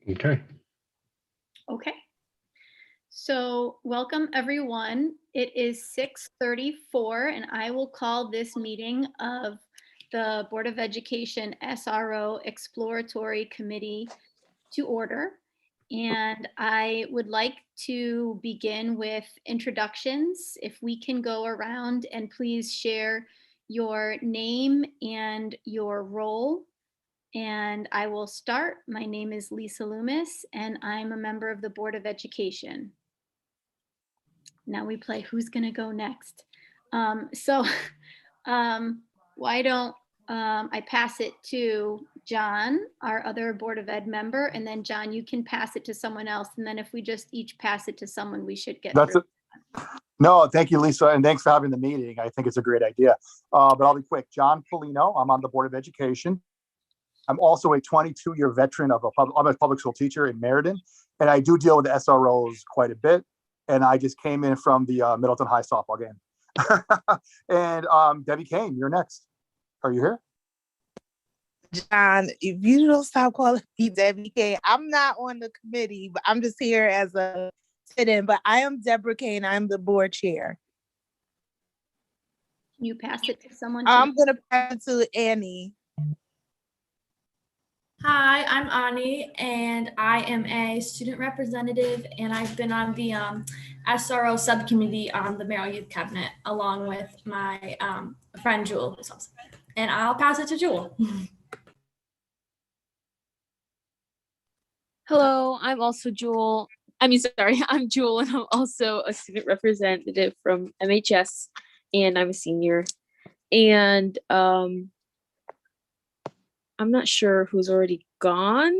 Okay. Okay. So welcome everyone. It is 6:34 and I will call this meeting of the Board of Education SRO Exploratory Committee to order. And I would like to begin with introductions. If we can go around and please share your name and your role. And I will start. My name is Lisa Loomis, and I'm a member of the Board of Education. Now we play Who's Gonna Go Next? Why don't I pass it to John, our other Board of Ed member, and then John, you can pass it to someone else. And then if we just each pass it to someone, we should get through. No, thank you, Lisa, and thanks for having the meeting. I think it's a great idea, but I'll be quick. John Polino, I'm on the Board of Education. I'm also a 22-year veteran of I'm a public school teacher in Meriden, and I do deal with the SROs quite a bit. And I just came in from the Middleton High softball game. And Debbie Kane, you're next. Are you here? John, if you don't stop calling me Debbie Kane, I'm not on the committee, but I'm just here as a sit-in. But I am Deborah Kane. I'm the board chair. Can you pass it to someone? I'm going to pass it to Annie. Hi, I'm Ani, and I am a student representative, and I've been on the SRO subcommittee on the Merrill Youth Cabinet, along with my friend Jewel, who's also. And I'll pass it to Jewel. Hello, I'm also Jewel. I'm Jewel, and I'm also a student representative from MHS, and I'm a senior. And I'm not sure who's already gone,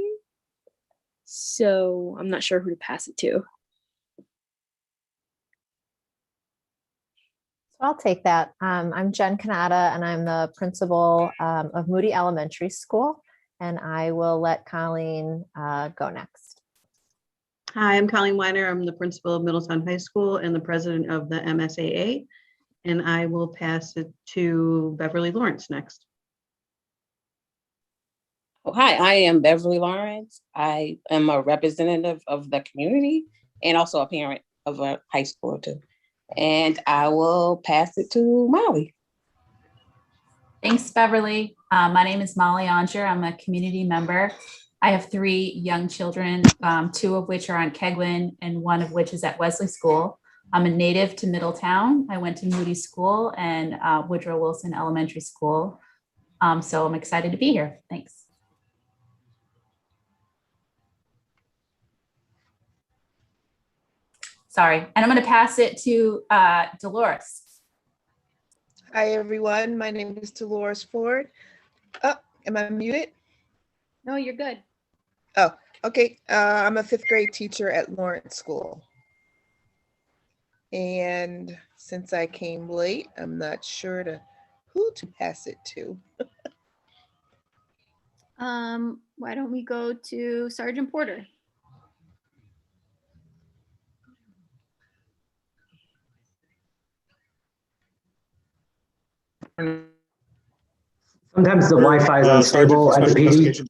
so I'm not sure who to pass it to. So I'll take that. I'm Jen Kanata, and I'm the principal of Moody Elementary School, and I will let Colleen go next. Hi, I'm Colleen Weiner. I'm the principal of Middletown High School and the president of the MSAA, and I will pass it to Beverly Lawrence next. Hi, I am Beverly Lawrence. I am a representative of the community and also a parent of a high school too. And I will pass it to Molly. Thanks, Beverly. My name is Molly Onger. I'm a community member. I have 3 young children, 2 of which are on Keglin and 1 of which is at Wesley School. I'm a native to Middletown. I went to Moody School and Woodrow Wilson Elementary School. So I'm excited to be here. Thanks. Sorry, and I'm going to pass it to Dolores. Hi, everyone. My name is Dolores Ford. Oh, am I muted? No, you're good. Oh, okay. I'm a 5th grade teacher at Lawrence School. And since I came late, I'm not sure who to pass it to. Why don't we go to Sergeant Porter? Sometimes the Wi-Fi is unstable at the PD.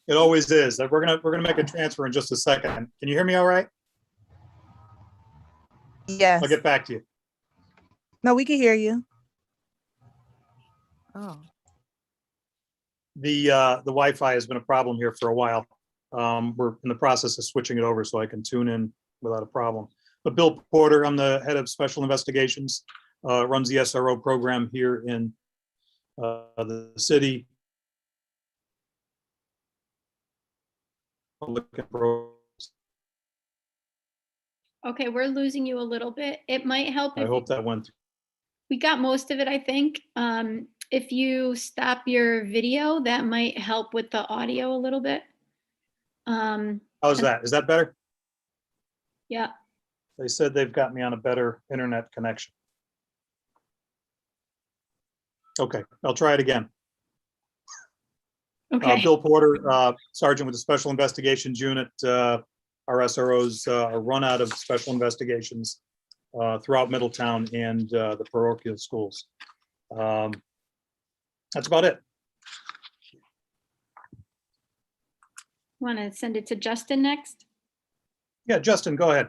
It always is. We're gonna make a transfer in just a second. Can you hear me all right? Yes. I'll get back to you. No, we can hear you. Oh. The Wi-Fi has been a problem here for a while. We're in the process of switching it over so I can tune in without a problem. But Bill Porter, I'm the head of special investigations, runs the SRO program here in the city. Okay, we're losing you a little bit. It might help. I hope that went through. We got most of it, I think. If you stop your video, that might help with the audio a little bit. How's that? Is that better? Yeah. They said they've got me on a better internet connection. Okay, I'll try it again. Okay. Bill Porter, Sergeant with the Special Investigations Unit. Our SROs are run out of special investigations throughout Middletown and the parochial schools. That's about it. Want to send it to Justin next? Yeah, Justin, go ahead.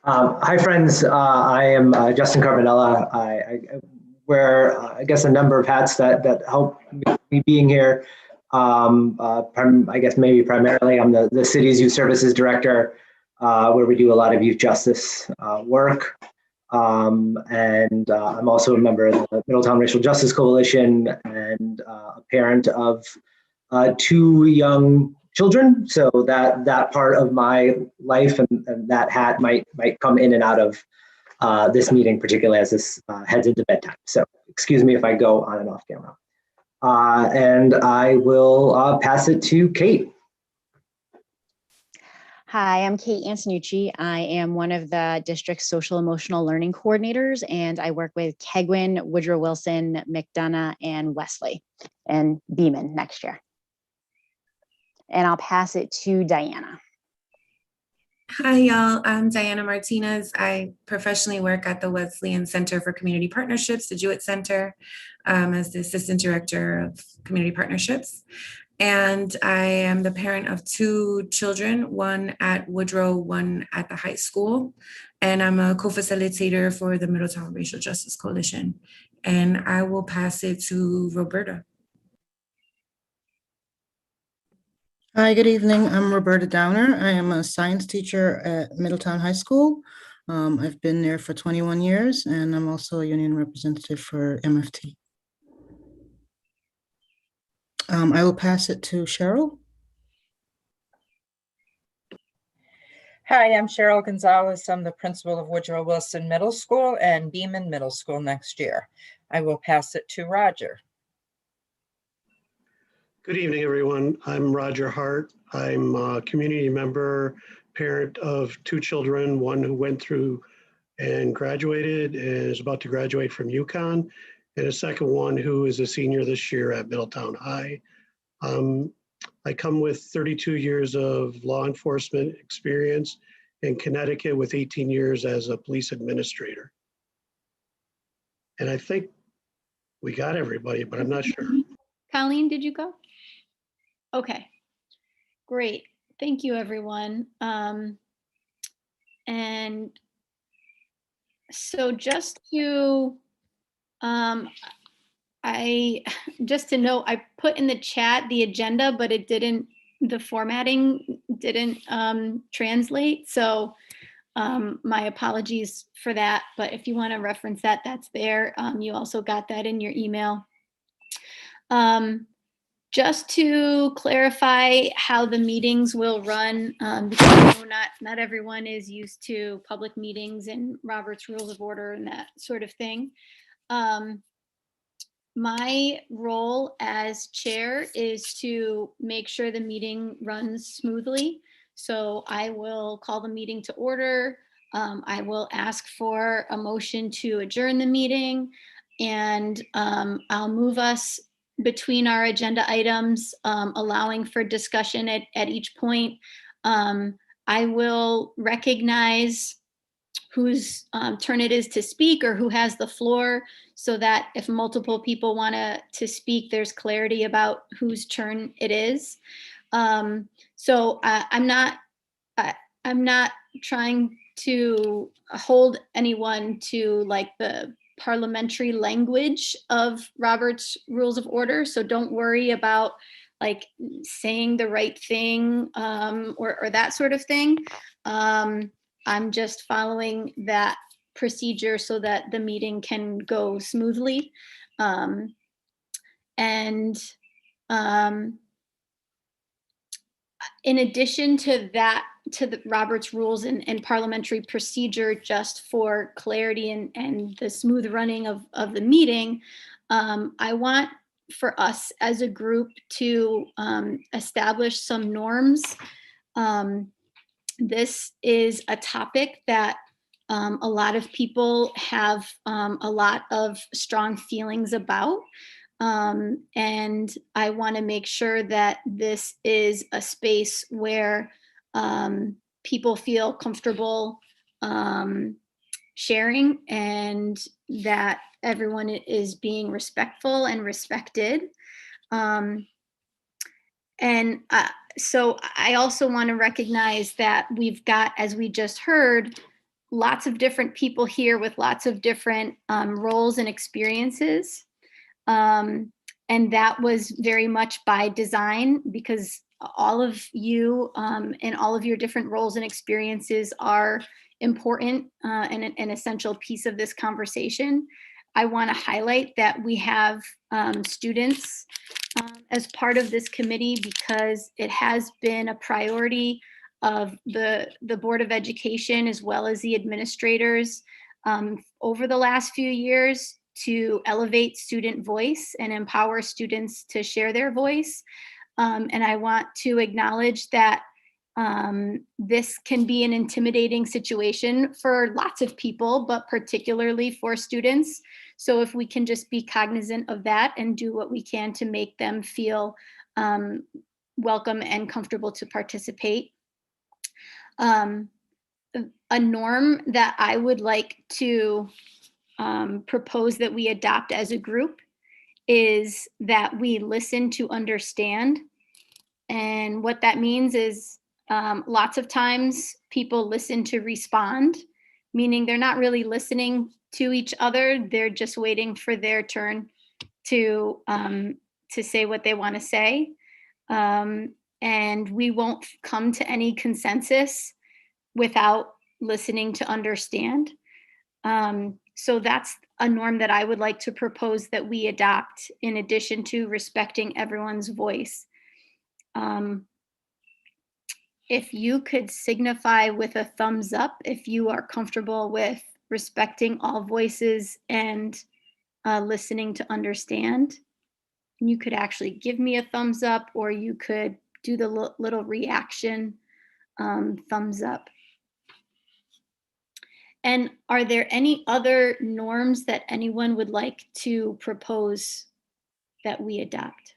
Hi, friends. I am Justin Carbonella. I wear, I guess, a number of hats that help me being here. I guess maybe primarily I'm the city's youth services director, where we do a lot of youth justice work. And I'm also a member of the Middletown Racial Justice Coalition and a parent of 2 young children. So that part of my life and that hat might come in and out of this meeting, particularly as this heads into bedtime. So excuse me if I go on and off camera. And I will pass it to Kate. Hi, I'm Kate Antonucci. I am one of the district's social emotional learning coordinators, and I work with Keigwin, Woodrow Wilson, McDonough, and Wesley, and Beeman next year. And I'll pass it to Diana. Hi, y'all. I'm Diana Martinez. I professionally work at the Wesleyan Center for Community Partnerships, the Jewett Center, as the Assistant Director of Community Partnerships. And I am the parent of 2 children, one at Woodrow, one at the high school. And I'm a co-facilitator for the Middletown Racial Justice Coalition. And I will pass it to Roberta. Hi, good evening. I'm Roberta Downer. I am a science teacher at Middletown High School. I've been there for 21 years, and I'm also a union representative for MFT. I will pass it to Cheryl. Hi, I'm Cheryl Gonzalez. I'm the principal of Woodrow Wilson Middle School and Beeman Middle School next year. I will pass it to Roger. Good evening, everyone. I'm Roger Hart. I'm a community member, parent of 2 children, one who went through and graduated and is about to graduate from UConn, and a second one who is a senior this year at Middletown High. I come with 32 years of law enforcement experience in Connecticut with 18 years as a police administrator. And I think we got everybody, but I'm not sure. Colleen, did you go? Okay, great. Thank you, everyone. And so just to, just to note, I put in the chat the agenda, but it didn't, the formatting didn't translate. So my apologies for that. But if you want to reference that, that's there. You also got that in your email. Just to clarify how the meetings will run, because I know not everyone is used to public meetings and Robert's Rules of Order and that sort of thing. My role as chair is to make sure the meeting runs smoothly. So I will call the meeting to order. I will ask for a motion to adjourn the meeting, and I'll move us between our agenda items, allowing for discussion at each point. I will recognize whose turn it is to speak or who has the floor, so that if multiple people want to speak, there's clarity about whose turn it is. So I'm not trying to hold anyone to like the parliamentary language of Robert's Rules of Order. So don't worry about like saying the right thing or that sort of thing. I'm just following that procedure so that the meeting can go smoothly. In addition to that, to the Robert's Rules and parliamentary procedure, just for clarity and the smooth running of the meeting, I want for us as a group to establish some norms. This is a topic that a lot of people have a lot of strong feelings about. And I want to make sure that this is a space where people feel comfortable sharing, and that everyone is being respectful and respected. And so I also want to recognize that we've got, as we just heard, lots of different people here with lots of different roles and experiences. And that was very much by design, because all of you and all of your different roles and experiences are important and an essential piece of this conversation. I want to highlight that we have students as part of this committee, because it has been a priority of the Board of Education as well as the administrators over the last few years to elevate student voice and empower students to share their voice. And I want to acknowledge that this can be an intimidating situation for lots of people, but particularly for students. So if we can just be cognizant of that and do what we can to make them feel welcome and comfortable to participate. A norm that I would like to propose that we adopt as a group is that we listen to understand. And what that means is lots of times people listen to respond, meaning they're not really listening to each other. They're just waiting for their turn to say what they want to say. And we won't come to any consensus without listening to understand. So that's a norm that I would like to propose that we adopt, in addition to respecting everyone's voice. If you could signify with a thumbs up if you are comfortable with respecting all voices and listening to understand. You could actually give me a thumbs up, or you could do the little reaction thumbs up. And are there any other norms that anyone would like to propose that we adopt?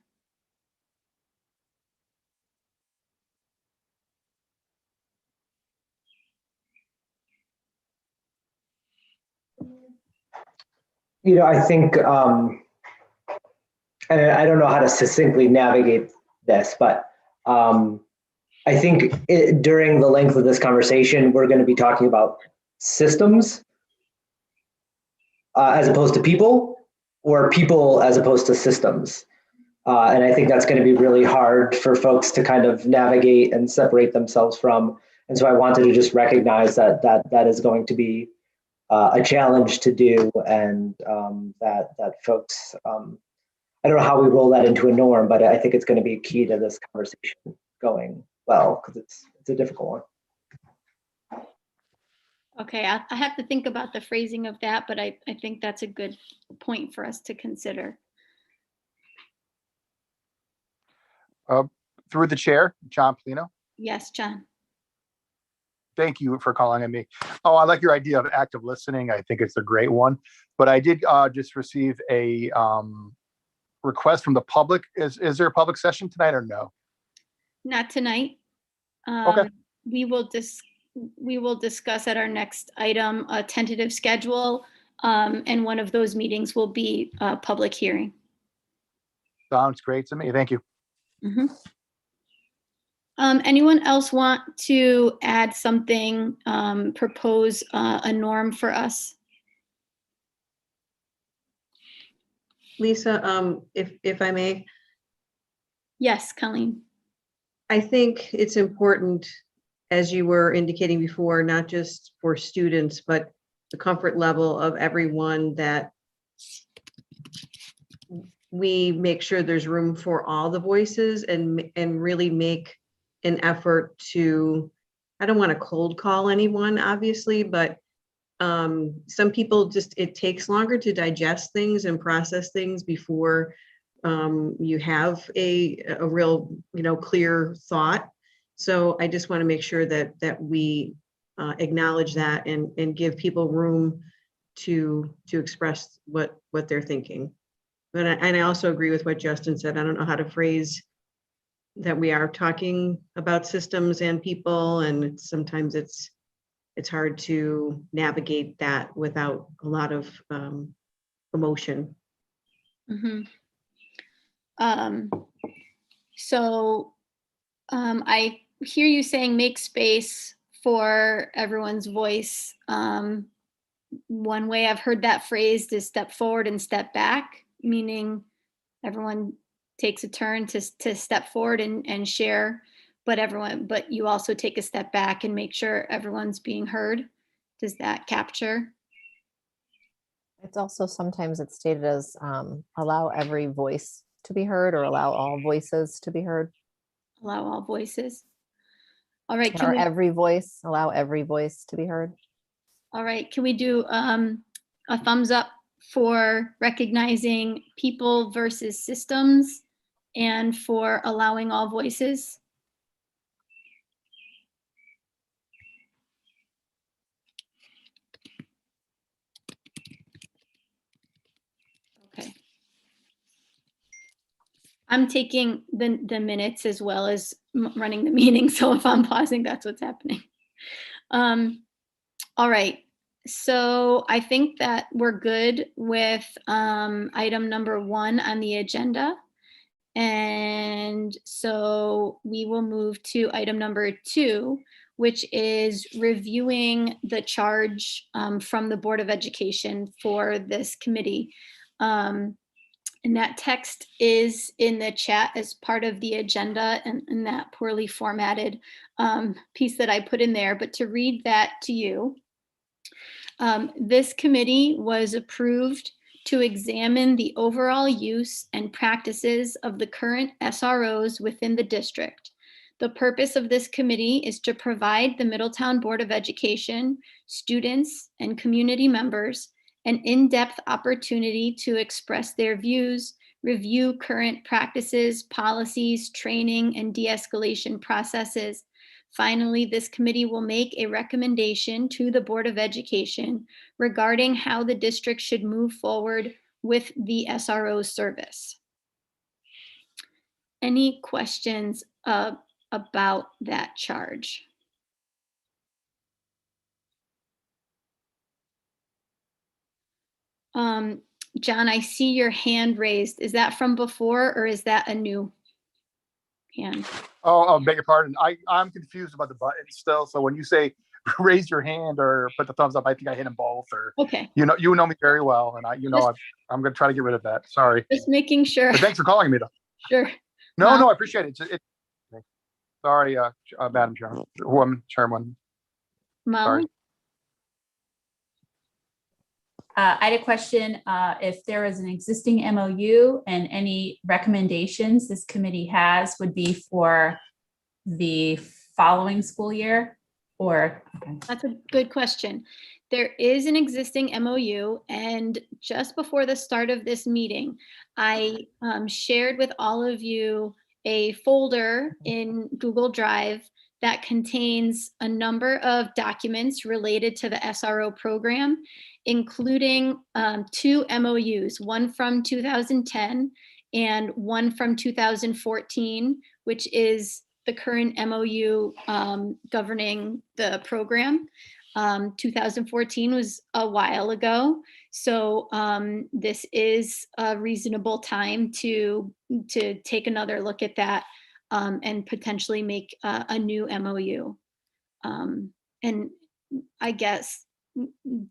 I think, and I don't know how to succinctly navigate this, but I think during the length of this conversation, we're going to be talking about systems as opposed to people, or people as opposed to systems. And I think that's going to be really hard for folks to kind of navigate and separate themselves from. And so I wanted to just recognize that is going to be a challenge to do, and that folks, I don't know how we roll that into a norm, but I think it's going to be key to this conversation going well, because it's a difficult one. Okay, I have to think about the phrasing of that, but I think that's a good point for us to consider. Through the chair, John Polino. Yes, John. Thank you for calling on me. Oh, I like your idea of active listening. I think it's a great one. But I did just receive a request from the public. Is there a public session tonight or no? Not tonight. Okay. We will discuss at our next item a tentative schedule, and one of those meetings will be a public hearing. Sounds great to me. Thank you. Mm-hmm. Anyone else want to add something, propose a norm for us? Lisa, if I may. Yes, Colleen. I think it's important, as you were indicating before, not just for students, but the comfort level of everyone, that we make sure there's room for all the voices, and really make an effort to, I don't want to cold call anyone, obviously, but some people just, it takes longer to digest things and process things before you have a real, clear thought. So I just want to make sure that we acknowledge that and give people room to express what they're thinking. But I also agree with what Justin said. I don't know how to phrase that we are talking about systems and people, and sometimes it's hard to navigate that without a lot of emotion. Mm-hmm. So I hear you saying make space for everyone's voice. One way I've heard that phrased is step forward and step back, meaning everyone takes a turn to step forward and share, but you also take a step back and make sure everyone's being heard. Does that capture? It's also sometimes it's stated as allow every voice to be heard or allow all voices to be heard. Allow all voices. All right. Or allow every voice to be heard. All right. Can we do a thumbs up for recognizing people versus systems and for allowing all voices? Okay. I'm taking the minutes as well as running the meeting. So if I'm pausing, that's what's happening. All right. So I think that we're good with item number 1 on the agenda. And so we will move to item number 2, which is reviewing the charge from the Board of Education for this committee. And that text is in the chat as part of the agenda and that poorly formatted piece that I put in there. But to read that to you, this committee was approved to examine the overall use and practices of the current SROs within the district. The purpose of this committee is to provide the Middletown Board of Education, students, and community members an in-depth opportunity to express their views, review current practices, policies, training, and de-escalation processes. Finally, this committee will make a recommendation to the Board of Education regarding how the district should move forward with the SRO service. Any questions about that charge? John, I see your hand raised. Is that from before or is that a new hand? Oh, beg your pardon. I'm confused about the button still. So when you say raise your hand or put the thumbs up, I think I hit them both. Or okay. You know me very well, and I'm going to try to get rid of that. Sorry. Just making sure. But thanks for calling me though. Sure. No, I appreciate it. Sorry, Madam Chairman. Molly? Sorry. I had a question if there is an existing MOU and any recommendations this committee has would be for the following school year or? Okay. That's a good question. There is an existing MOU, and just before the start of this meeting, I shared with all of you a folder in Google Drive that contains a number of documents related to the SRO program, including 2 MOUs, one from 2010 and one from 2014, which is the current MOU governing the program. 2014 was a while ago, so this is a reasonable time to take another look at that and potentially make a new MOU. And I guess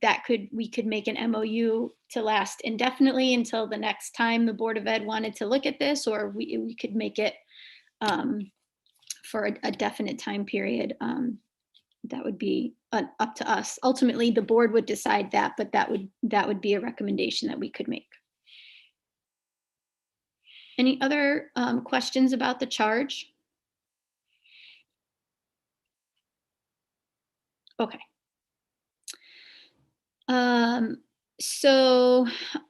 that we could make an MOU to last indefinitely until the next time the Board of Ed wanted to look at this, or we could make it for a definite time period. That would be up to us. Ultimately, the board would decide that, but that would be a recommendation that we could make. Any other questions about the charge? Okay. So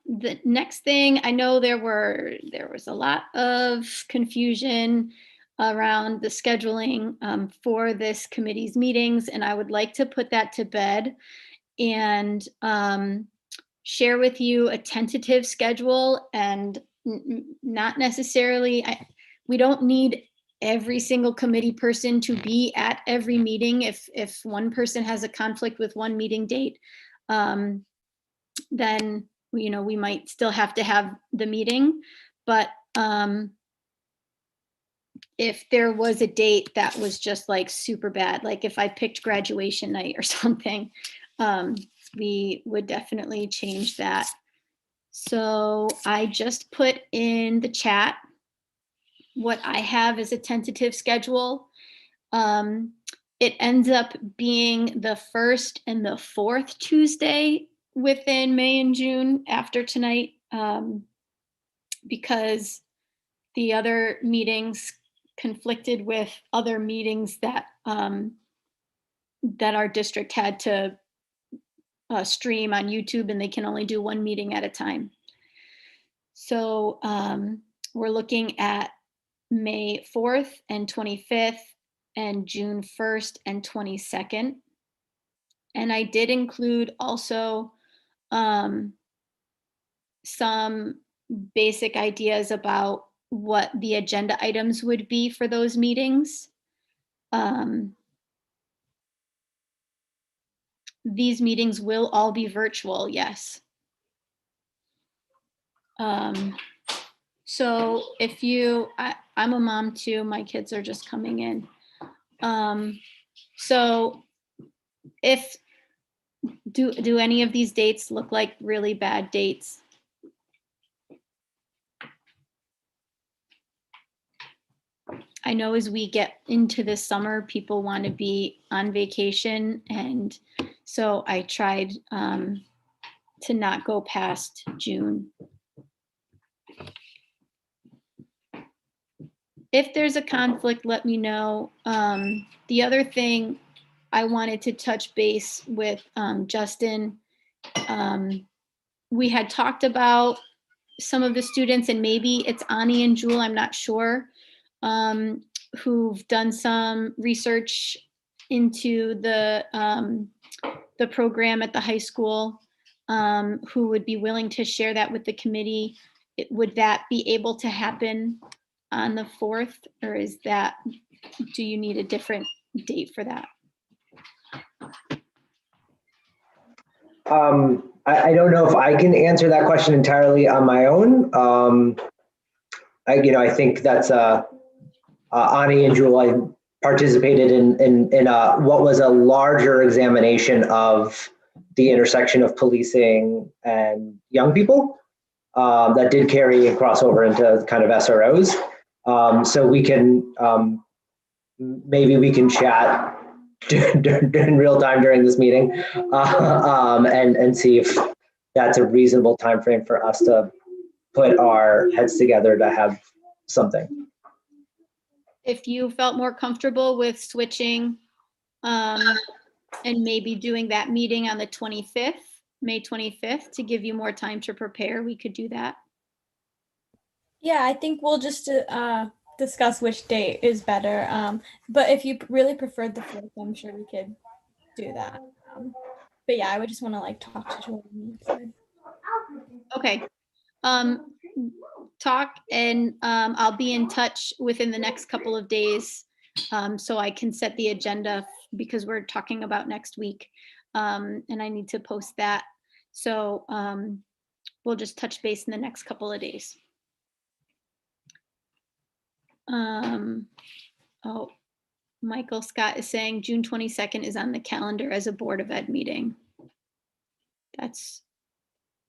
the next thing, I know there was a lot of confusion around the scheduling for this committee's meetings, and I would like to put that to bed and share with you a tentative schedule, and not necessarily, we don't need every single committee person to be at every meeting. If one person has a conflict with one meeting date, then we might still have to have the meeting, but if there was a date that was just like super bad, like if I picked graduation night or something, we would definitely change that. So I just put in the chat what I have as a tentative schedule. It ends up being the first and the fourth Tuesday within May and June after tonight, because the other meetings conflicted with other meetings that that our district had to stream on YouTube, and they can only do one meeting at a time. So we're looking at May 4th and 25th and June 1st and 22nd. And I did include also some basic ideas about what the agenda items would be for those meetings. These meetings will all be virtual, yes. So if you, I'm a mom too, my kids are just coming in. So if, do any of these dates look like really bad dates? I know as we get into the summer, people want to be on vacation. And so I tried to not go past June. If there's a conflict, let me know. The other thing I wanted to touch base with Justin, we had talked about some of the students, and maybe it's Ani and Jewel, I'm not sure, who've done some research into the program at the high school, who would be willing to share that with the committee. Would that be able to happen on the 4th, or is that, do you need a different date for that? I don't know if I can answer that question entirely on my own. I think that's Ani and Jewel, I participated in what was a larger examination of the intersection of policing and young people that did carry a crossover into kind of SROs. So we can, maybe we can chat in real time during this meeting and see if that's a reasonable time frame for us to put our heads together to have something. If you felt more comfortable with switching and maybe doing that meeting on the 25th, May 25th, to give you more time to prepare, we could do that. Yeah, I think we'll just discuss which date is better. But if you really preferred the 4th, I'm sure we could do that. But yeah, I would just want to like talk to Jordan. Okay. Talk, and I'll be in touch within the next couple of days, so I can set the agenda, because we're talking about next week, and I need to post that. So we'll just touch base in the next couple of days. Oh, Michael Scott is saying June 22nd is on the calendar as a Board of Ed meeting. That's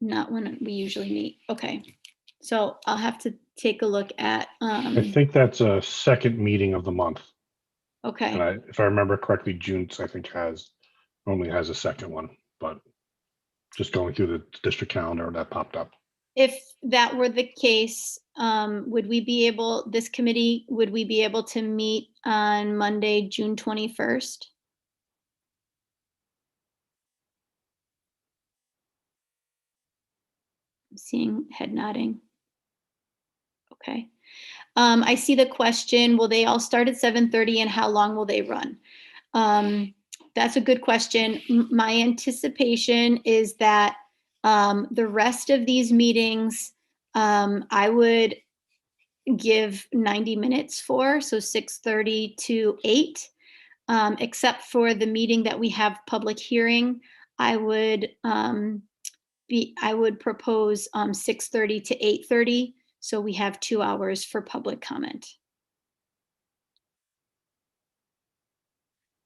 not when we usually meet. Okay. So I'll have to take a look at. I think that's a second meeting of the month. Okay. And if I remember correctly, June, I think normally has a second one, but just going through the district calendar, that popped up. If that were the case, would we be able, this committee, would we be able to meet on Monday, June 21st? I'm seeing head nodding. Okay. I see the question, will they all start at 7:30 and how long will they run? That's a good question. My anticipation is that the rest of these meetings, I would give 90 minutes for, so 6:30 to 8, except for the meeting that we have public hearing. I would propose 6:30 to 8:30, so we have 2 hours for public comment.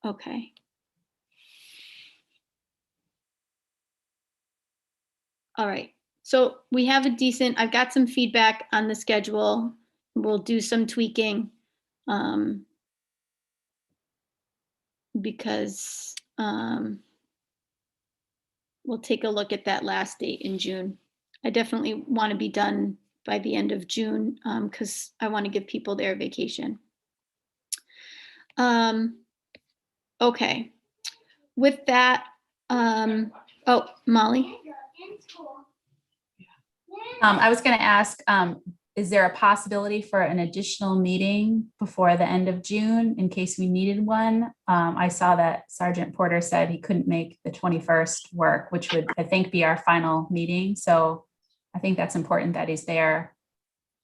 Okay. All right. So we have I've got some feedback on the schedule. We'll do some tweaking because we'll take a look at that last date in June. I definitely want to be done by the end of June because I want to give people their vacation. Okay. With that, oh, Molly. I was going to ask, is there a possibility for an additional meeting before the end of June in case we needed one? I saw that Sergeant Porter said he couldn't make the 21st work, which would, I think, be our final meeting. So I think that's important that he's there.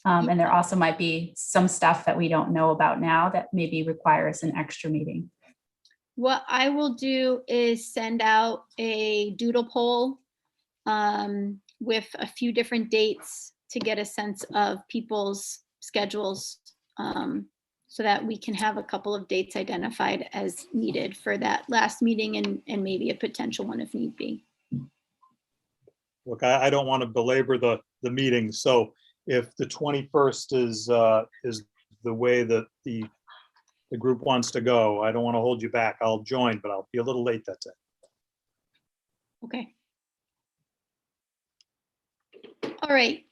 And there also might be some stuff that we don't know about now that maybe requires an extra meeting. What I will do is send out a doodle poll with a few different dates to get a sense of people's schedules so that we can have a couple of dates identified as needed for that last meeting and maybe a potential one if need be. Look, I don't want to belabor the meeting, so if the 21st is the way that the group wants to go, I don't want to hold you back. I'll join, but I'll be a little late that day. Okay. All right.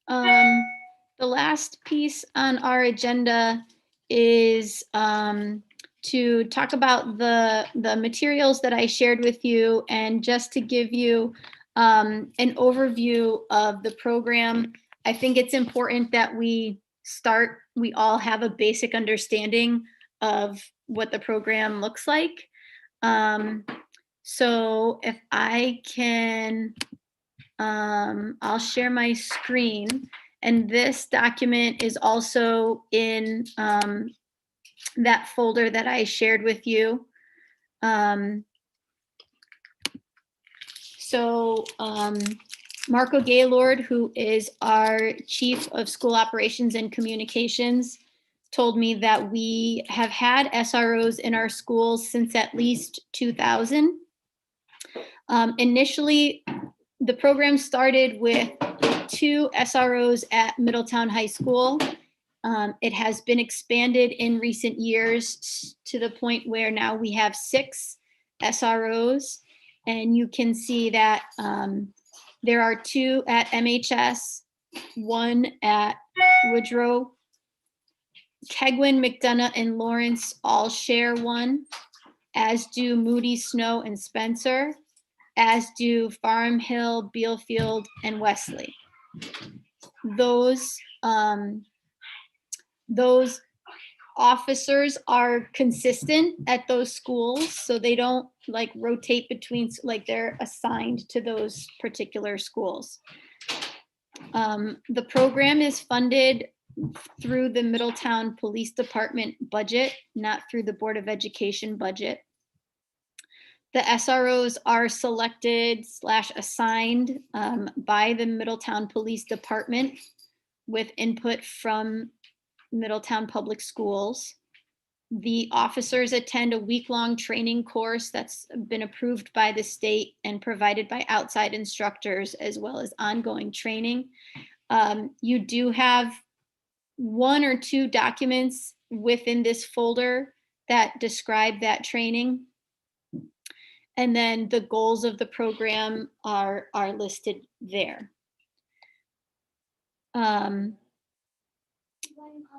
The last piece on our agenda is to talk about the materials that I shared with you, and just to give you an overview of the program. I think it's important that we all have a basic understanding of what the program looks like. So if I can, I'll share my screen, and this document is also in that folder that I shared with you. Marco Gaylord, who is our Chief of School Operations and Communications, told me that we have had SROs in our schools since at least 2000. Initially, the program started with 2 SROs at Middletown High School. It has been expanded in recent years to the point where now we have 6 SROs. And you can see that there are 2 at MHS, 1 at Woodrow. Keigwin, McDonough, and Lawrence all share 1, as do Moody, Snow, and Spencer, as do Farm Hill, Bealfield, and Wesley. Those officers are consistent at those schools, so they don't like rotate between, like they're assigned to those particular schools. The program is funded through the Middletown Police Department budget, not through the Board of Education budget. The SROs are selected / assigned by the Middletown Police Department with input from Middletown Public Schools. The officers attend a week-long training course that's been approved by the state and provided by outside instructors, as well as ongoing training. You do have 1 or 2 documents within this folder that describe that training. And then the goals of the program are listed there.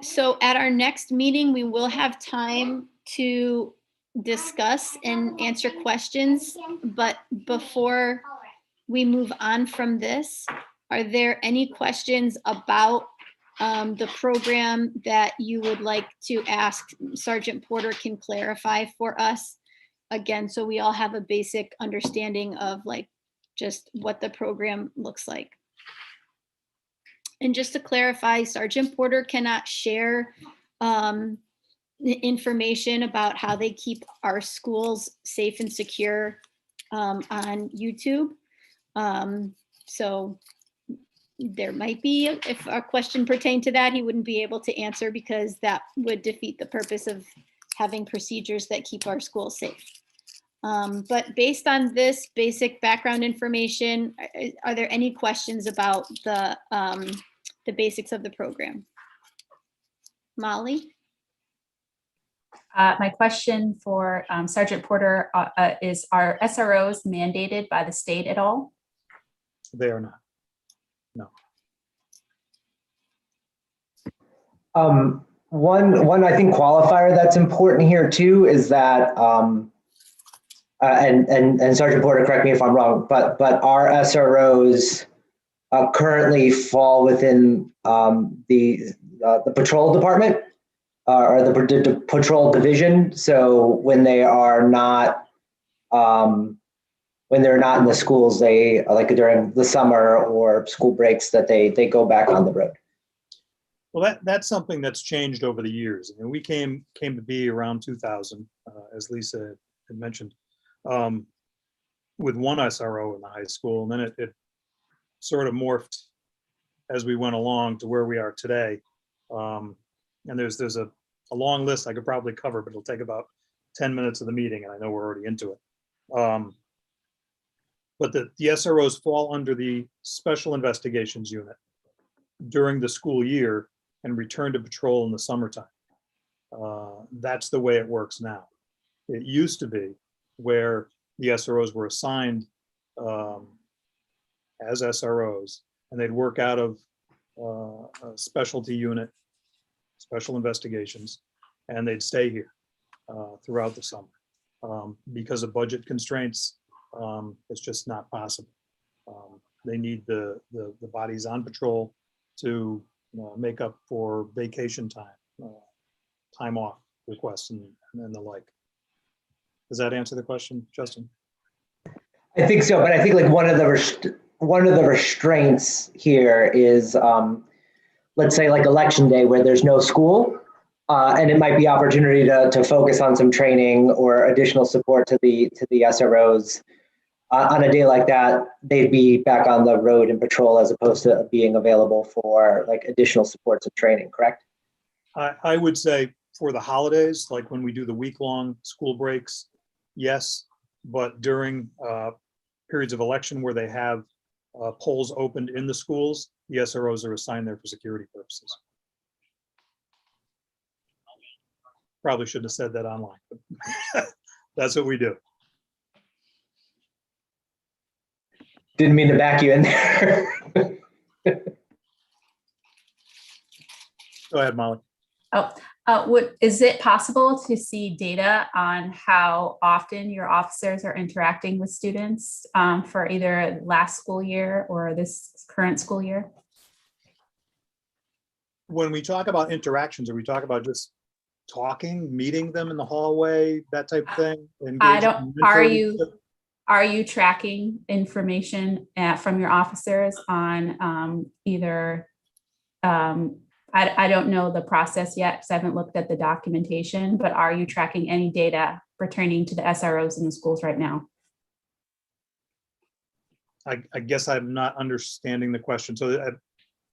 So at our next meeting, we will have time to discuss and answer questions. But before we move on from this, are there any questions about the program that you would like to ask? Sergeant Porter can clarify for us again, so we all have a basic understanding of like just what the program looks like. And just to clarify, Sergeant Porter cannot share information about how they keep our schools safe and secure on YouTube. So there might be, if a question pertained to that, he wouldn't be able to answer because that would defeat the purpose of having procedures that keep our schools safe. But based on this basic background information, are there any questions about the basics of the program? Molly? My question for Sergeant Porter is, are SROs mandated by the state at all? They are not. No. One I think qualifier that's important here too is that and Sergeant Porter, correct me if I'm wrong, but our SROs currently fall within the patrol department or the patrol division. So when they are not in the schools, they like during the summer or school breaks that they go back on the road. Well, that's something that's changed over the years. I mean, we came to be around 2000, as Lisa had mentioned, with one SRO in the high school, and then it sort of morphed as we went along to where we are today. And there's a long list I could probably cover, but it'll take about 10 minutes of the meeting, and I know we're already into it. But the SROs fall under the Special Investigations Unit during the school year and return to patrol in the summertime. That's the way it works now. It used to be where the SROs were assigned as SROs, and they'd work out of a specialty unit, special investigations, and they'd stay here throughout the summer. Because of budget constraints, it's just not possible. They need the bodies on patrol to make up for vacation time, time off requests and the like. Does that answer the question, Justin? I think so, but I think like one of the restraints here is, let's say like election day where there's no school, and it might be opportunity to focus on some training or additional support to the SROs. On a day like that, they'd be back on the road and patrol as opposed to being available for like additional supports of training, correct? I would say for the holidays, like when we do the week-long school breaks, yes, but during periods of election where they have polls opened in the schools, the SROs are assigned there for security purposes. Probably shouldn't have said that online, but that's what we do. Didn't mean to back you in there. Go ahead, Molly. Is it possible to see data on how often your officers are interacting with students for either last school year or this current school year? When we talk about interactions, are we talking about just talking, meeting them in the hallway, that type of thing? Are you tracking information from your officers on either, I don't know the process yet because I haven't looked at the documentation, but are you tracking any data pertaining to the SROs in the schools right now? I guess I'm not understanding the question. So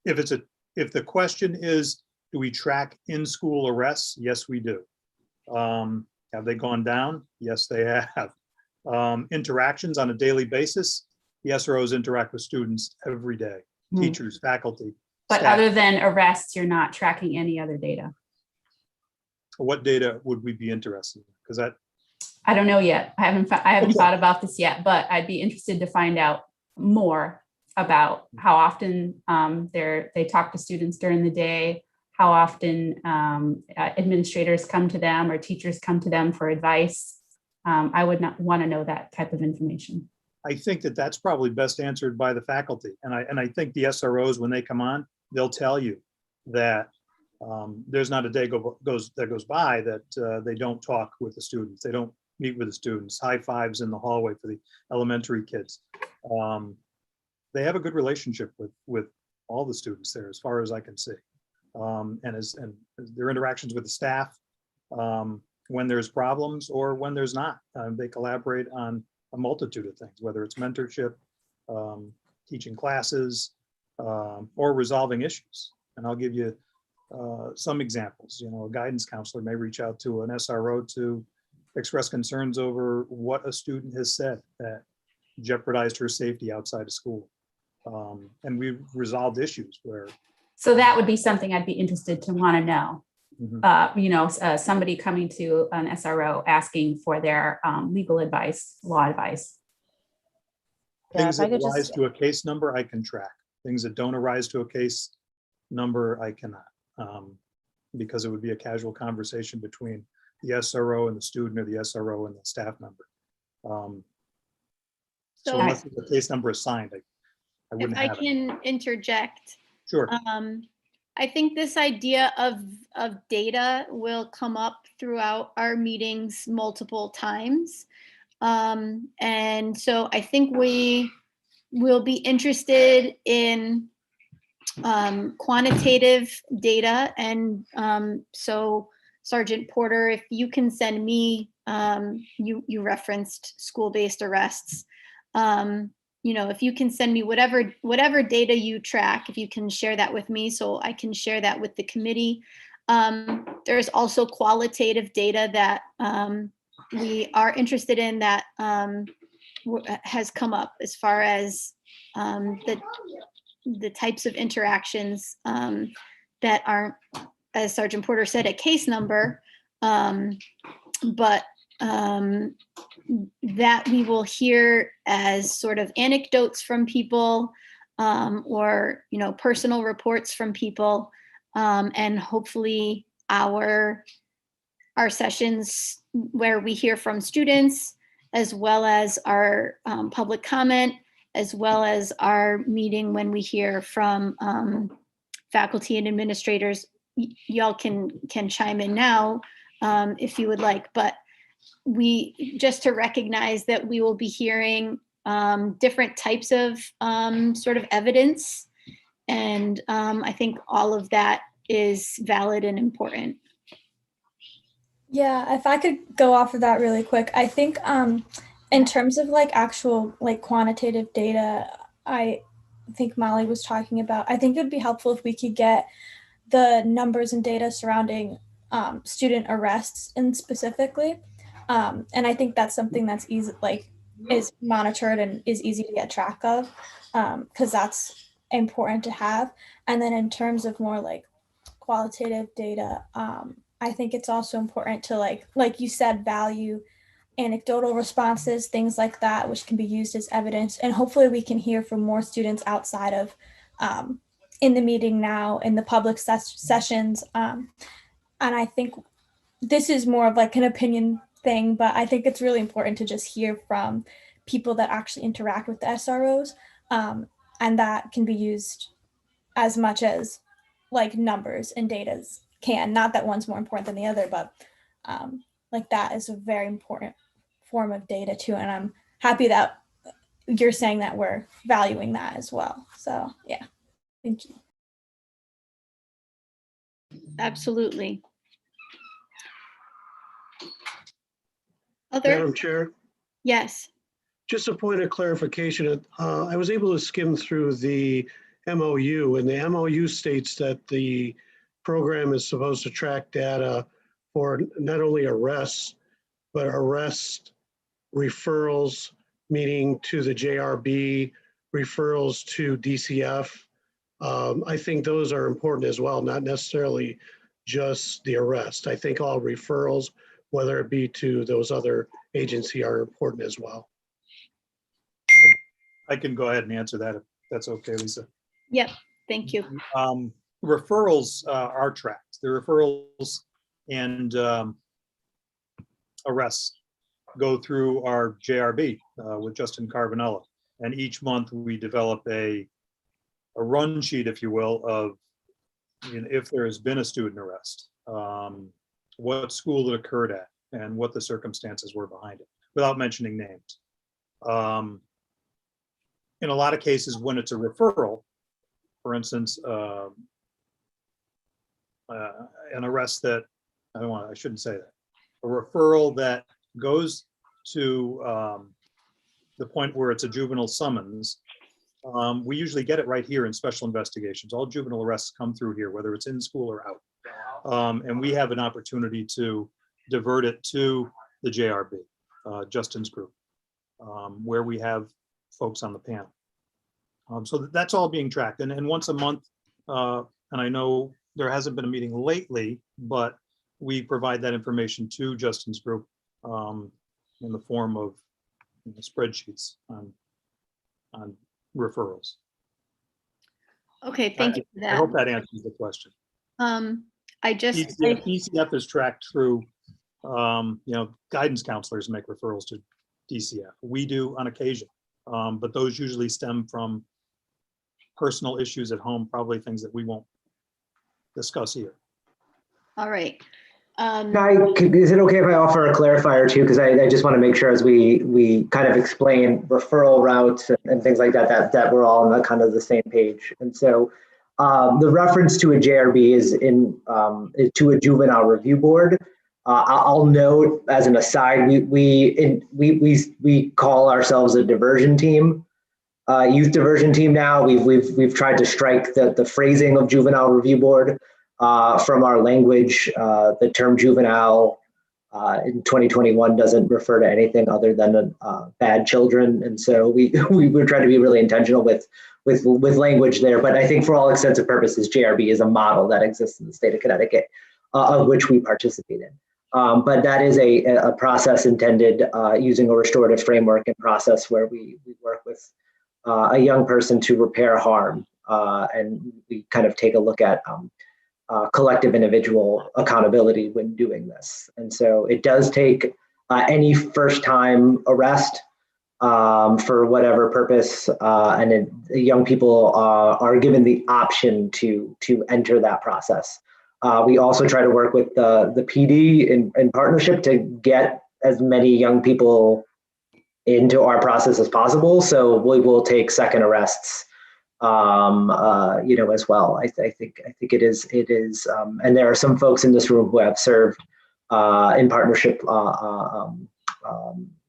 if the question is, do we track in-school arrests? Yes, we do. Have they gone down? Yes, they have. Interactions on a daily basis, the SROs interact with students every day, teachers, faculty. But staff. other than arrests, you're not tracking any other data? What data would we be interested in? Because that I don't know yet. I haven't thought about this yet, but I'd be interested to find out more about how often they talk to students during the day, how often administrators come to them or teachers come to them for advice. I would not want to know that type of information. I think that's probably best answered by the faculty. And I think the SROs, when they come on, they'll tell you that there's not a day that goes by that they don't talk with the students. They don't meet with the students, high fives in the hallway for the elementary kids. They have a good relationship with all the students there, as far as I can see. And their interactions with the staff, when there's problems or when there's not, they collaborate on a multitude of things, whether it's mentorship, teaching classes, or resolving issues. And I'll give you some examples. You know, a guidance counselor may reach out to an SRO to express concerns over what a student has said that jeopardized her safety outside of school. And we've resolved issues where. So that would be something I'd be interested to want to know. Somebody coming to an SRO asking for their legal advice, law advice. Things that arise to a case number, I can track. Things that don't arise to a case number, I cannot. Because it would be a casual conversation between the SRO and the student, or the SRO and the staff member. So unless there's a case number assigned, I wouldn't have it. If I can interject. Sure. I think this idea of data will come up throughout our meetings multiple times. And so I think we will be interested in quantitative data. And so Sergeant Porter, if you can send me, you referenced school-based arrests. If you can send me whatever data you track, if you can share that with me so I can share that with the committee. There's also qualitative data that we are interested in that has come up as far as the types of interactions that aren't, as Sergeant Porter said, a case number, but that we will hear as sort of anecdotes from people, or personal reports from people, and hopefully our sessions where we hear from students, as well as our public comment, as well as our meeting when we hear from faculty and administrators. Y'all can chime in now if you would like, but we just to recognize that we will be hearing different types of sort of evidence. And I think all of that is valid and important. Yeah, if I could go off of that really quick, I think in terms of like actual like quantitative data, I think Molly was talking about, I think it would be helpful if we could get the numbers and data surrounding student arrests in specifically. And I think that's something that's easy, like is monitored and is easy to get track of, because that's important to have. And then in terms of more like qualitative data, I think it's also important to like you said, value anecdotal responses, things like that, which can be used as evidence. And hopefully we can hear from more students outside of in the meeting now, in the public sessions. And I think this is more of like an opinion thing, but I think it's really important to just hear from people that actually interact with the SROs. And that can be used as much as like numbers and data can. Not that one's more important than the other, but like that is a very important form of data too. And I'm happy that you're saying that we're valuing that as well. So yeah, thank you. Absolutely. Madam Chair? Yes. Just a point of clarification. I was able to skim through the MOU, and the MOU states that the program is supposed to track data for not only arrests, but arrest referrals, meaning to the JRB, referrals to DCF. I think those are important as well, not necessarily just the arrest. I think all referrals, whether it be to those other agencies, are important as well. I can go ahead and answer that if that's okay, Lisa. Yep, thank you. Referrals are tracked. The referrals and arrests go through our JRB with Justin Carbonella. And each month we develop a run sheet, if you will, of if there has been a student arrest, what school it occurred at, and what the circumstances were behind it, without mentioning names. In a lot of cases, when it's a referral, for instance, an arrest that, I shouldn't say that, a referral that goes to the point where it's a juvenile summons, We usually get it right here in special investigations. All juvenile arrests come through here, whether it's in school or out. And we have an opportunity to divert it to the JRB, Justin's group, where we have folks on the panel. So that's all being tracked. And once a month, and I know there hasn't been a meeting lately, but we provide that information to Justin's group in the form of spreadsheets on referrals. Okay, thank you for that. I hope that answers the question. DCF is tracked through, guidance counselors make referrals to DCF. We do on occasion, but those usually stem from personal issues at home, probably things that we won't discuss here. All right. Is it okay if I offer a clarifier too? Because I just want to make sure as we kind of explain referral routes and things like that we're all on the kind of the same page. And so the reference to a JRB is to a juvenile review board. I'll note as an aside, we call ourselves a diversion team, youth diversion team now. We've tried to strike the phrasing of juvenile review board from our language. The term juvenile in 2021 doesn't refer to anything other than bad children, and so we're trying to be really intentional with language there. But I think for all extensive purposes, JRB is a model that exists in the state of Connecticut, of which we participate in. But that is a process intended using a restorative framework and process where we work with a young person to repair harm, and we kind of take a look at collective individual accountability when doing this. And so it does take any first time arrest for whatever purpose, and young people are given the option to enter that process. We also try to work with the PD in partnership to get as many young people into our process as possible. So we will take second arrests as well. I think it is, and there are some folks in this room who have served in partnership,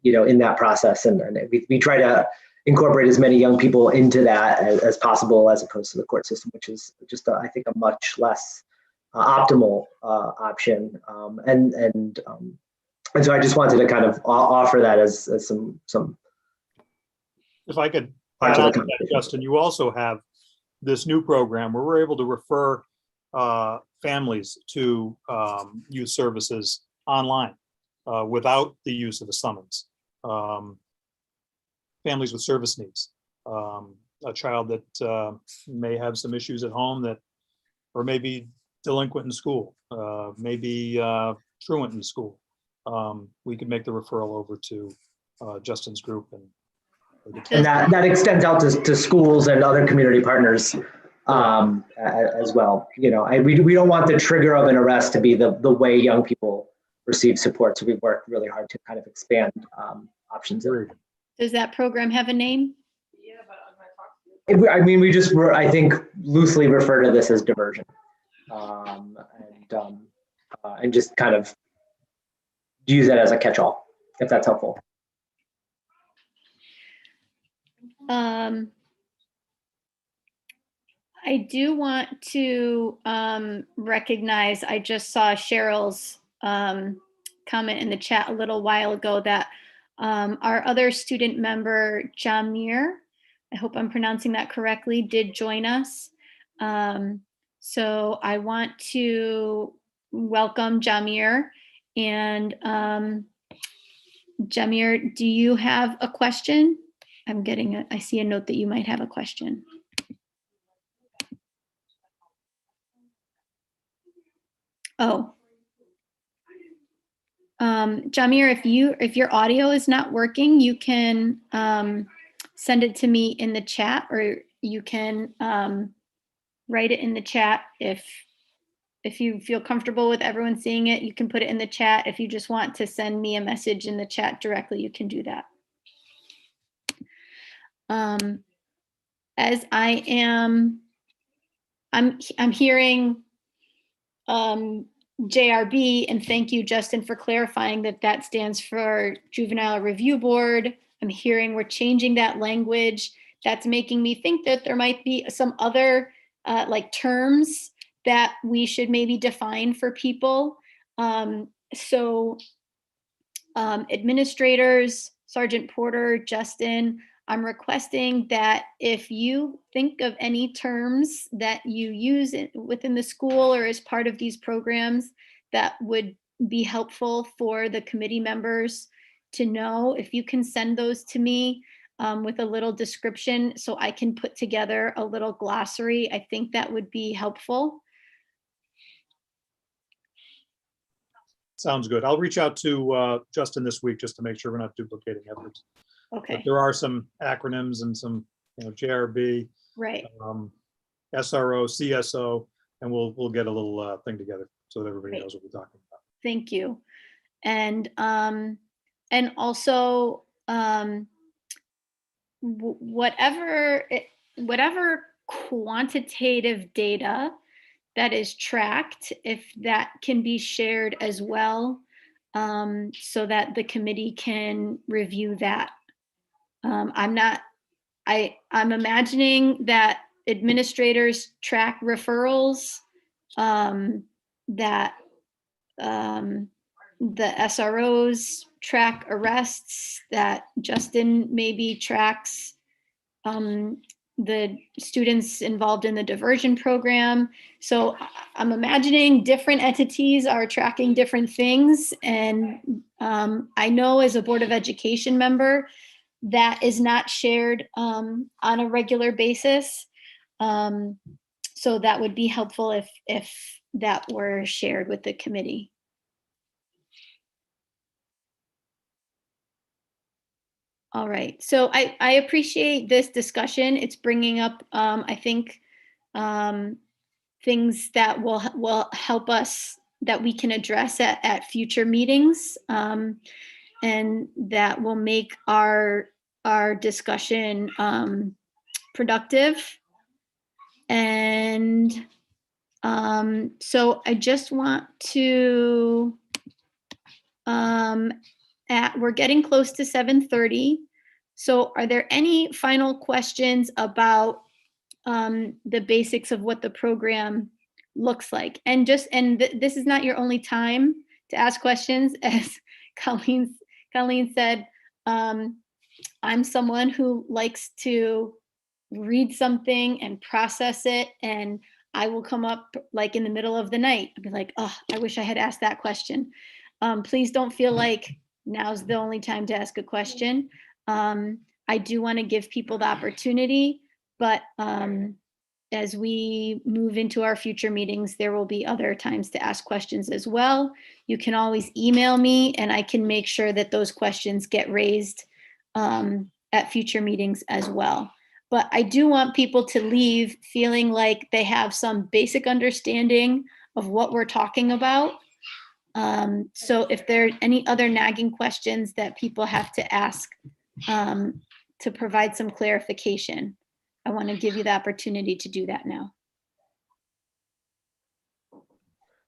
in that process, and we try to incorporate as many young people into that as possible, as opposed to the court system, which is just I think a much less optimal option. And so I just wanted to kind of offer that as some. If I could add on to that, Justin, you also have this new program where we're able to refer families to youth services online without the use of a summons. Families with service needs, a child that may have some issues at home or maybe delinquent in school, maybe truant in school. We could make the referral over to Justin's group, and that extends out to schools and other community partners as well. We don't want the trigger of an arrest to be the way young people receive support. So we work really hard to kind of expand options. Does that program have a name? I mean, we just I think loosely refer to this as diversion, and just kind of use that as a catch-all, if that's helpful. I do want to recognize, I just saw Cheryl's comment in the chat a little while ago that our other student member, Jamir, I hope I'm pronouncing that correctly, did join us. So I want to welcome Jamir. And Jamir, do you have a question? I see a note that you might have a question. Oh. Jamir, if your audio is not working, you can send it to me in the chat, or you can write it in the chat. If you feel comfortable with everyone seeing it, you can put it in the chat. If you just want to send me a message in the chat directly, you can do that. As I'm hearing JRB, and thank you, Justin, for clarifying that stands for Juvenile Review Board. I'm hearing we're changing that language that's making me think that there might be some other like terms that we should maybe define for people. Administrators, Sergeant Porter, Justin, I'm requesting that if you think of any terms that you use within the school or as part of these programs that would be helpful for the committee members to know, if you can send those to me with a little description so I can put together a little glossary, I think that would be helpful. Sounds good. I'll reach out to Justin this week just to make sure we're not duplicating efforts. Okay. But there are some acronyms and some, JRB, Right. SRO, CSO, and we'll get a little thing together so that everybody Great. knows what we're talking about. Thank you. And also whatever quantitative data that is tracked, if that can be shared as well, so that the committee can review that. I'm imagining that administrators track referrals, that the SROs track arrests, that Justin maybe tracks the students involved in the diversion program. So I'm imagining different entities are tracking different things. And I know as a Board of Education member, that is not shared on a regular basis. So that would be helpful if that were shared with the committee. All right, so I appreciate this discussion. It's bringing up, I think, things that will help us, that we can address at future meetings, and that will make our discussion productive. And so I just want to, we're getting close to 7:30. So are there any final questions about the basics of what the program looks like? And this is not your only time to ask questions. As Colleen said, I'm someone who likes to read something and process it, and I will come up like in the middle of the night and be like, oh, I wish I had asked that question. Please don't feel like now's the only time to ask a question. I do want to give people the opportunity, but as we move into our future meetings, there will be other times to ask questions as well. You can always email me and I can make sure that those questions get raised at future meetings as well. But I do want people to leave feeling like they have some basic understanding of what we're talking about. So if there are any other nagging questions that people have to ask to provide some clarification, I want to give you the opportunity to do that now.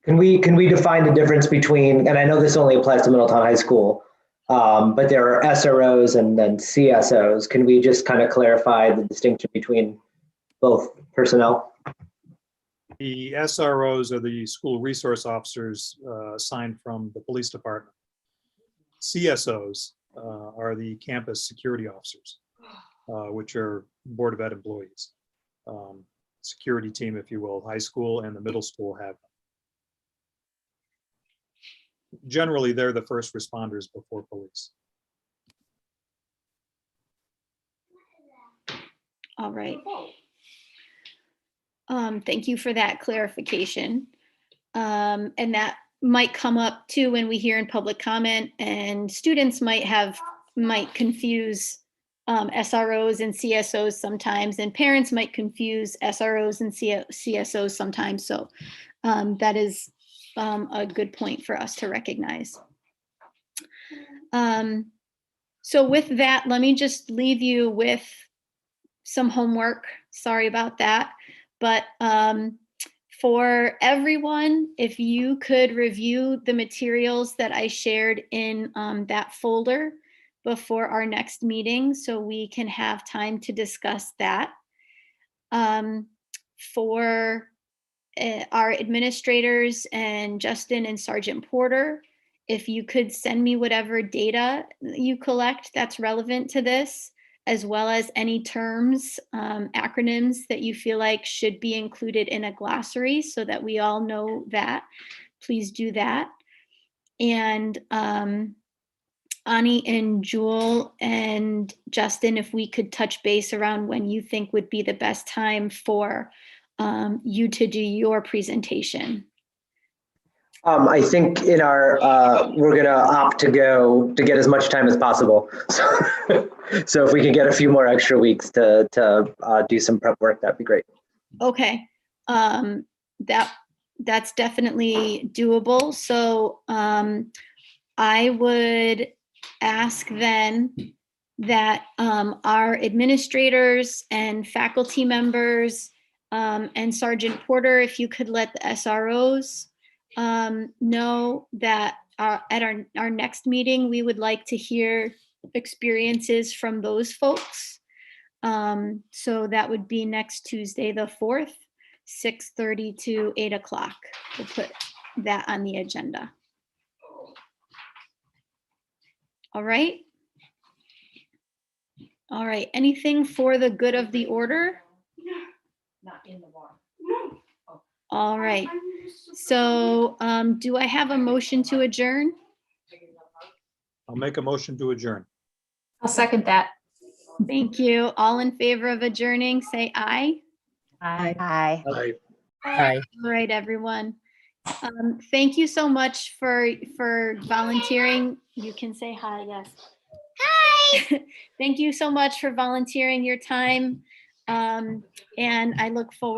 Can we define the difference between, and I know this only applies to Middletown High School, but there are SROs and then CSOs. Can we just kind of clarify the distinction between both personnel? The SROs are the school resource officers assigned from the police department. CSOs are the campus security officers, which are Board of Ed employees. Security team, if you will, high school and the middle school have them. Generally, they're the first responders before police. All right. Thank you for that clarification. And that might come up too when we hear in public comment, and students might confuse SROs and CSOs sometimes, and parents might confuse SROs and CSOs sometimes. So that is a good point for us to recognize. So with that, let me just leave you with some homework. Sorry about that. But for everyone, if you could review the materials that I shared in that folder, before our next meeting so we can have time to discuss that. For our administrators and Justin and Sergeant Porter, if you could send me whatever data you collect that's relevant to this, as well as any terms, acronyms that you feel like should be included in a glossary so that we all know that, please do that. And Ani and Jewel and Justin, if we could touch base around when you think would be the best time for you to do your presentation. I think in our, we're gonna opt to get as much time as possible. So if we can get a few more extra weeks to do some prep work, that'd be great. Okay, that's definitely doable. So I would ask then that our administrators and faculty members and Sergeant Porter, if you could let the SROs know that at our next meeting, we would like to hear experiences from those folks. So that would be next Tuesday, the 4th, 6:30 to 8 o'clock. We'll put that on the agenda. All right. All right. Anything for the good of the order? Not in the water. All right. So do I have a motion to adjourn? I'll make a motion to adjourn. I'll second that. Thank you. All in favor of adjourning, say aye. Aye. Aye. Aye. Aye. All right, everyone. Thank you so much for volunteering. You can say hi, yes. Hi. Thank you so much for volunteering your time. And I look forward